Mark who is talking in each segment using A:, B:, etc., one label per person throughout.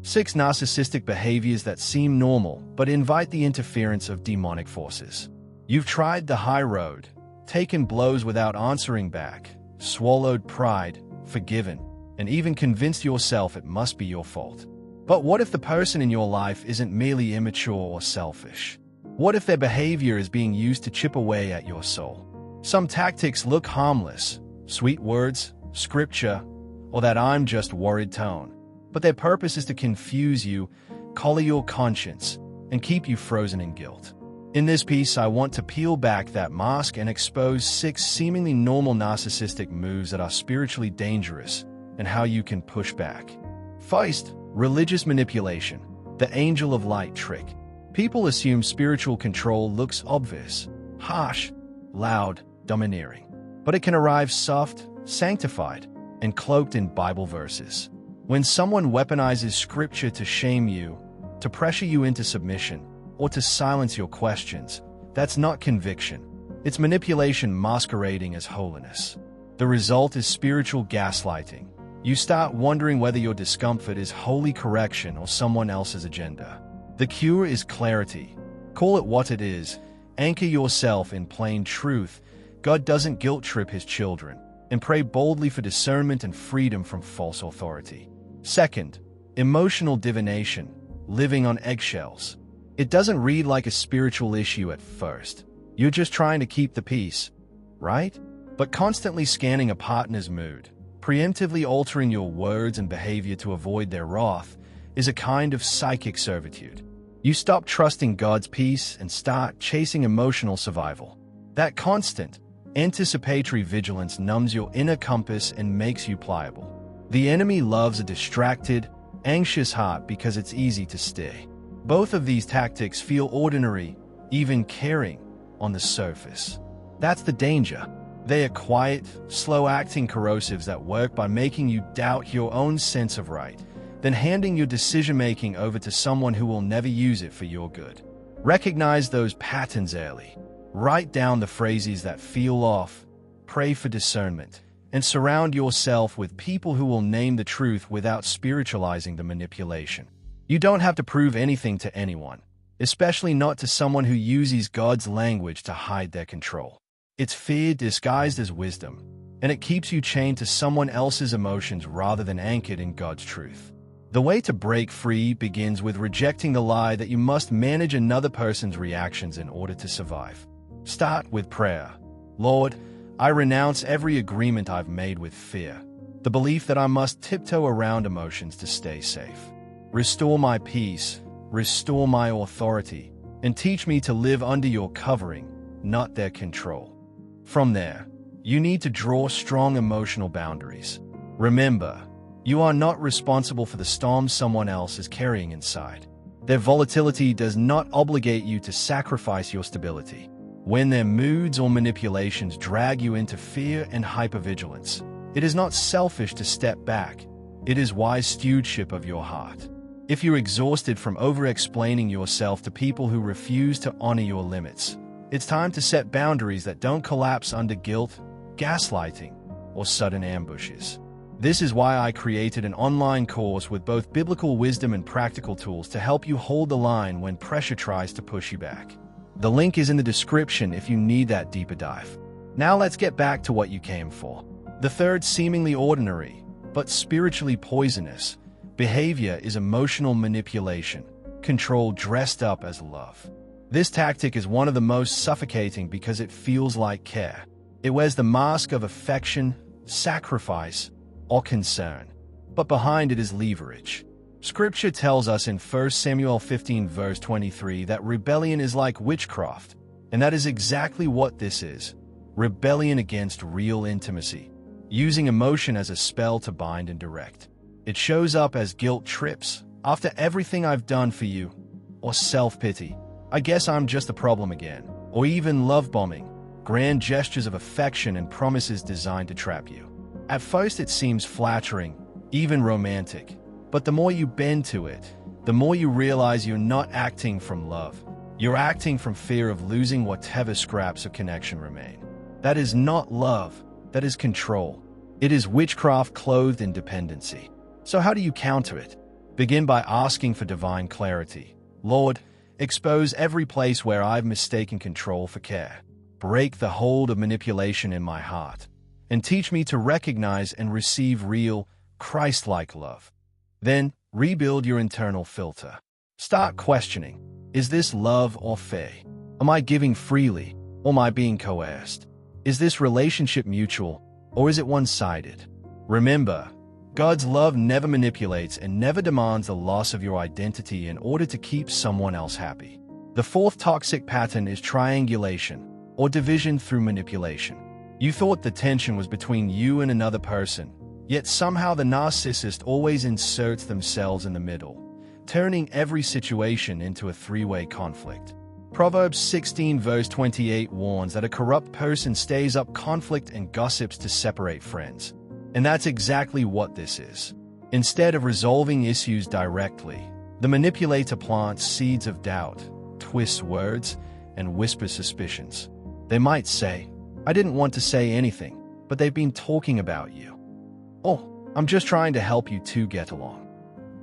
A: 6 narcissistic behaviors that seem normal but invite the interference of demonic forces. You've tried the high road, taken blows without answering back, swallowed pride, forgiven, and even convinced yourself it must be your fault. But what if the person in your life isn't merely immature or selfish? What if their behavior is being used to chip away at your soul? Some tactics look harmless, sweet words, scripture, or that "I'm just worried" tone. But their purpose is to confuse you, color your conscience, and keep you frozen in guilt. In this piece, I want to peel back that mask and expose 6 seemingly normal narcissistic moves that are spiritually dangerous and how you can push back. First, religious manipulation, the angel of light trick. People assume spiritual control looks obvious, harsh, loud, domineering. But it can arrive soft, sanctified, and cloaked in Bible verses. When someone weaponizes scripture to shame you, to pressure you into submission, or to silence your questions, that's not conviction. It's manipulation masquerading as holiness. The result is spiritual gaslighting. You start wondering whether your discomfort is holy correction or someone else's agenda. The cure is clarity. Call it what it is. Anchor yourself in plain truth. God doesn't guilt-trip his children. And pray boldly for discernment and freedom from false authority. Second, emotional divination, living on eggshells. It doesn't read like a spiritual issue at first. You're just trying to keep the peace, right? But constantly scanning a partner's mood, preemptively altering your words and behavior to avoid their wrath, is a kind of psychic servitude. You stop trusting God's peace and start chasing emotional survival. That constant, anticipatory vigilance numbs your inner compass and makes you pliable. The enemy loves a distracted, anxious heart because it's easy to stay. Both of these tactics feel ordinary, even caring, on the surface. That's the danger. They are quiet, slow-acting corrosives that work by making you doubt your own sense of right, then handing your decision-making over to someone who will never use it for your good. Recognize those patterns early. Write down the phrases that feel off, pray for discernment, and surround yourself with people who will name the truth without spiritualizing the manipulation. You don't have to prove anything to anyone, especially not to someone who uses God's language to hide their control. It's fear disguised as wisdom, and it keeps you chained to someone else's emotions rather than anchored in God's truth. The way to break free begins with rejecting the lie that you must manage another person's reactions in order to survive. Start with prayer. Lord, I renounce every agreement I've made with fear, the belief that I must tiptoe around emotions to stay safe. Restore my peace, restore my authority, and teach me to live under your covering, not their control. From there, you need to draw strong emotional boundaries. Remember, you are not responsible for the storm someone else is carrying inside. Their volatility does not obligate you to sacrifice your stability. When their moods or manipulations drag you into fear and hypervigilance, it is not selfish to step back. It is wise stewardship of your heart. If you're exhausted from over-explaining yourself to people who refuse to honor your limits, it's time to set boundaries that don't collapse under guilt, gaslighting, or sudden ambushes. This is why I created an online course with both biblical wisdom and practical tools to help you hold the line when pressure tries to push you back. The link is in the description if you need that deeper dive. Now let's get back to what you came for. The third seemingly ordinary, but spiritually poisonous, behavior is emotional manipulation, control dressed up as love. This tactic is one of the most suffocating because it feels like care. It wears the mask of affection, sacrifice, or concern, but behind it is leverage. Scripture tells us in 1 Samuel 15 verse 23 that rebellion is like witchcraft, and that is exactly what this is. Rebellion against real intimacy, using emotion as a spell to bind and direct. It shows up as guilt trips, after everything I've done for you, or self-pity, I guess I'm just a problem again, or even love bombing, grand gestures of affection and promises designed to trap you. At first it seems flattering, even romantic, but the more you bend to it, the more you realize you're not acting from love. You're acting from fear of losing whatever scraps of connection remain. That is not love, that is control. It is witchcraft clothed in dependency. So how do you counter it? Begin by asking for divine clarity. Lord, expose every place where I've mistaken control for care. Break the hold of manipulation in my heart, and teach me to recognize and receive real, Christ-like love. Then, rebuild your internal filter. Start questioning, is this love or fey? Am I giving freely, or am I being coerced? Is this relationship mutual, or is it one-sided? Remember, God's love never manipulates and never demands the loss of your identity in order to keep someone else happy. The fourth toxic pattern is triangulation, or division through manipulation. You thought the tension was between you and another person, yet somehow the narcissist always inserts themselves in the middle, turning every situation into a three-way conflict. Proverbs 16 verse 28 warns that a corrupt person stays up conflict and gossips to separate friends. And that's exactly what this is. Instead of resolving issues directly, the manipulator plants seeds of doubt, twists words, and whispers suspicions. They might say, I didn't want to say anything, but they've been talking about you. Oh, I'm just trying to help you two get along.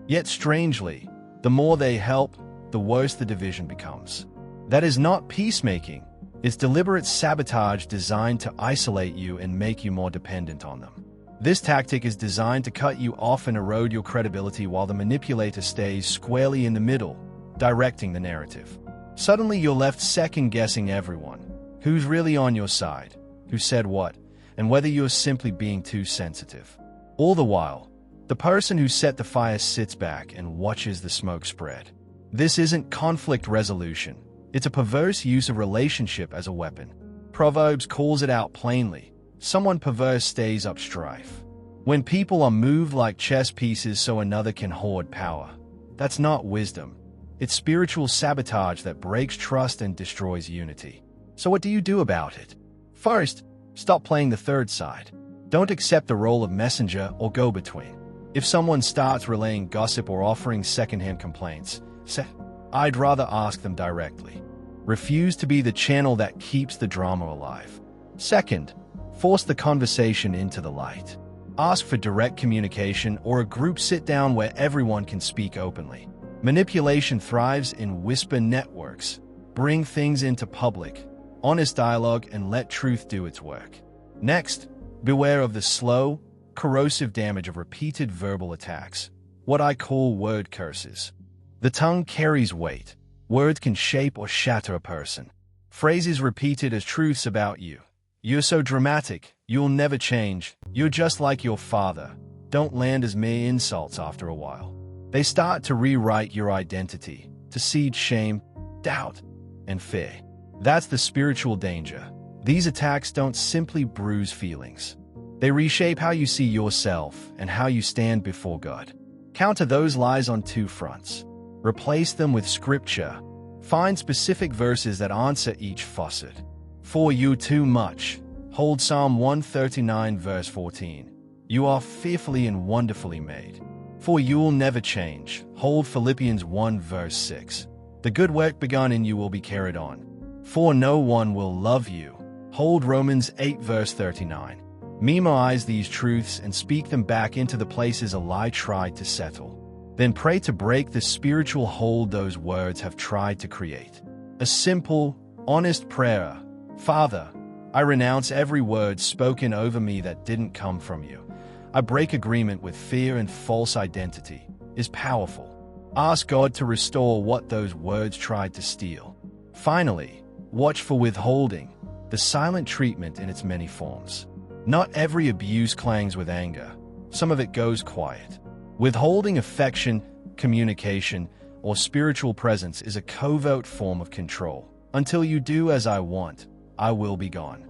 A: Yet strangely, the more they help, the worse the division becomes. That is not peacemaking, it's deliberate sabotage designed to isolate you and make you more dependent on them. This tactic is designed to cut you off and erode your credibility while the manipulator stays squarely in the middle, directing the narrative. Suddenly you're left second-guessing everyone. Who's really on your side? Who said what? And whether you're simply being too sensitive. All the while, the person who set the fire sits back and watches the smoke spread. This isn't conflict resolution. It's a perverse use of relationship as a weapon. Proverbs calls it out plainly. Someone perverse stays up strife. When people are moved like chess pieces so another can hoard power, that's not wisdom. It's spiritual sabotage that breaks trust and destroys unity. So what do you do about it? First, stop playing the third side. Don't accept the role of messenger or go-between. If someone starts relaying gossip or offering secondhand complaints, say, I'd rather ask them directly. Refuse to be the channel that keeps the drama alive. Second, force the conversation into the light. Ask for direct communication or a group sit-down where everyone can speak openly. Manipulation thrives in whisper networks. Bring things into public, honest dialogue, and let truth do its work. Next, beware of the slow, corrosive damage of repeated verbal attacks, what I call word curses. The tongue carries weight. Words can shape or shatter a person. Phrases repeated as truths about you. You're so dramatic, you'll never change, you're just like your father, don't land as mere insults after a while. They start to rewrite your identity, to seed shame, doubt, and fear. That's the spiritual danger. These attacks don't simply bruise feelings. They reshape how you see yourself and how you stand before God. Counter those lies on two fronts. Replace them with scripture. Find specific verses that answer each facet. For you too much. Hold Psalm 139 verse 14. You are fearfully and wonderfully made. For you'll never change. Hold Philippians 1 verse 6. The good work begun in you will be carried on. For no one will love you. Hold Romans 8 verse 39. Memorize these truths and speak them back into the places a lie tried to settle. Then pray to break the spiritual hold those words have tried to create. A simple, honest prayer. Father, I renounce every word spoken over me that didn't come from you. I break agreement with fear and false identity, is powerful. Ask God to restore what those words tried to steal. Finally, watch for withholding, the silent treatment in its many forms. Not every abuse clangs with anger. Some of it goes quiet. Withholding affection, communication, or spiritual presence is a covert form of control. Until you do as I want, I will be gone.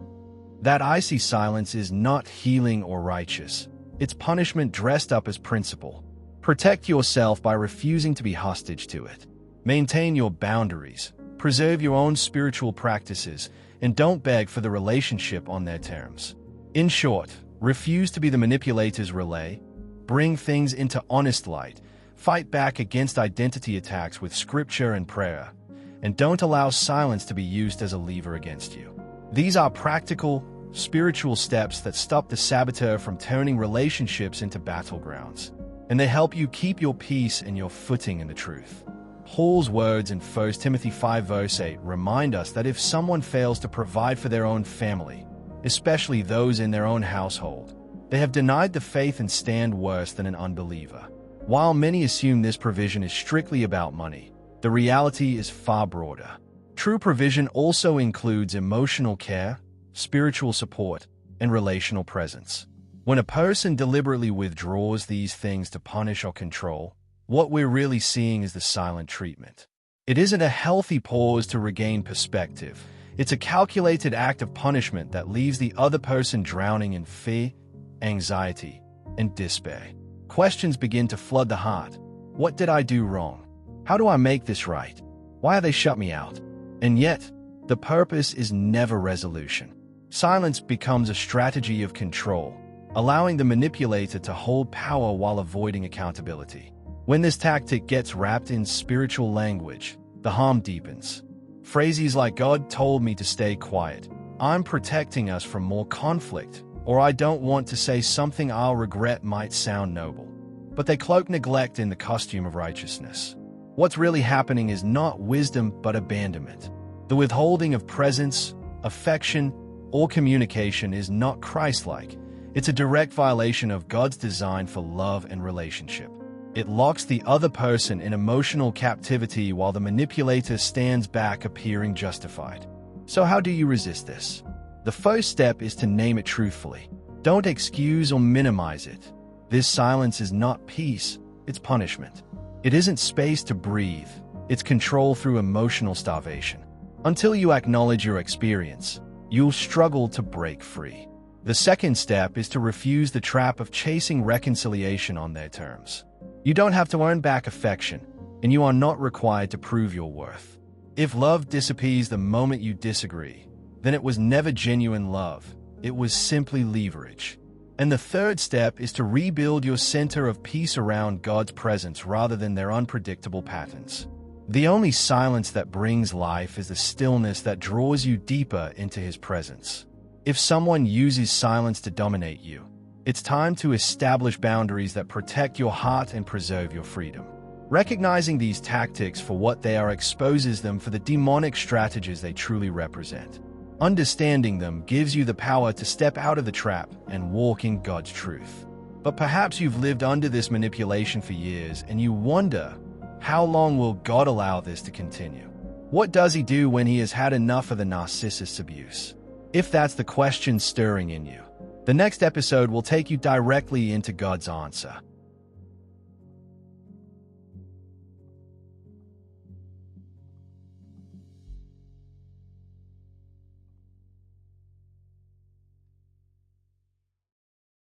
A: That icy silence is not healing or righteous. It's punishment dressed up as principle. Protect yourself by refusing to be hostage to it. Maintain your boundaries. Preserve your own spiritual practices, and don't beg for the relationship on their terms. In short, refuse to be the manipulator's relay. Bring things into honest light. Fight back against identity attacks with scripture and prayer. And don't allow silence to be used as a lever against you. These are practical, spiritual steps that stop the saboteur from turning relationships into battlegrounds. and they help you keep your peace and your footing in the truth. Paul's words in 1 Timothy 5 verse 8 remind us that if someone fails to provide for their own family, especially those in their own household, they have denied the faith and stand worse than an unbeliever. While many assume this provision is strictly about money, the reality is far broader. True provision also includes emotional care, spiritual support, and relational presence. When a person deliberately withdraws these things to punish or control, what we're really seeing is the silent treatment. It isn't a healthy pause to regain perspective. It's a calculated act of punishment that leaves the other person drowning in fear, anxiety, and despair. Questions begin to flood the heart. What did I do wrong? How do I make this right? Why have they shut me out? And yet, the purpose is never resolution. Silence becomes a strategy of control, allowing the manipulator to hold power while avoiding accountability. When this tactic gets wrapped in spiritual language, the harm deepens. Phrases like "God told me to stay quiet," "I'm protecting us from more conflict," or "I don't want to say something I'll regret" might sound noble, but they cloak neglect in the costume of righteousness. What's really happening is not wisdom but abandonment. The withholding of presence, affection, or communication is not Christ-like. It's a direct violation of God's design for love and relationship. It locks the other person in emotional captivity while the manipulator stands back appearing justified. So how do you resist this? The first step is to name it truthfully. Don't excuse or minimize it. This silence is not peace, it's punishment. It isn't space to breathe, it's control through emotional starvation. Until you acknowledge your experience, you'll struggle to break free. The second step is to refuse the trap of chasing reconciliation on their terms. You don't have to earn back affection, and you are not required to prove your worth. If love disappears the moment you disagree, then it was never genuine love, it was simply leverage. And the third step is to rebuild your center of peace around God's presence rather than their unpredictable patterns. The only silence that brings life is the stillness that draws you deeper into His presence. If someone uses silence to dominate you, it's time to establish boundaries that protect your heart and preserve your freedom. Recognizing these tactics for what they are exposes them for the demonic strategies they truly represent. Understanding them gives you the power to step out of the trap and walk in God's truth. But perhaps you've lived under this manipulation for years and you wonder, how long will God allow this to continue? What does He do when He has had enough of the narcissist's abuse? If that's the question stirring in you, the next episode will take you directly into God's answer.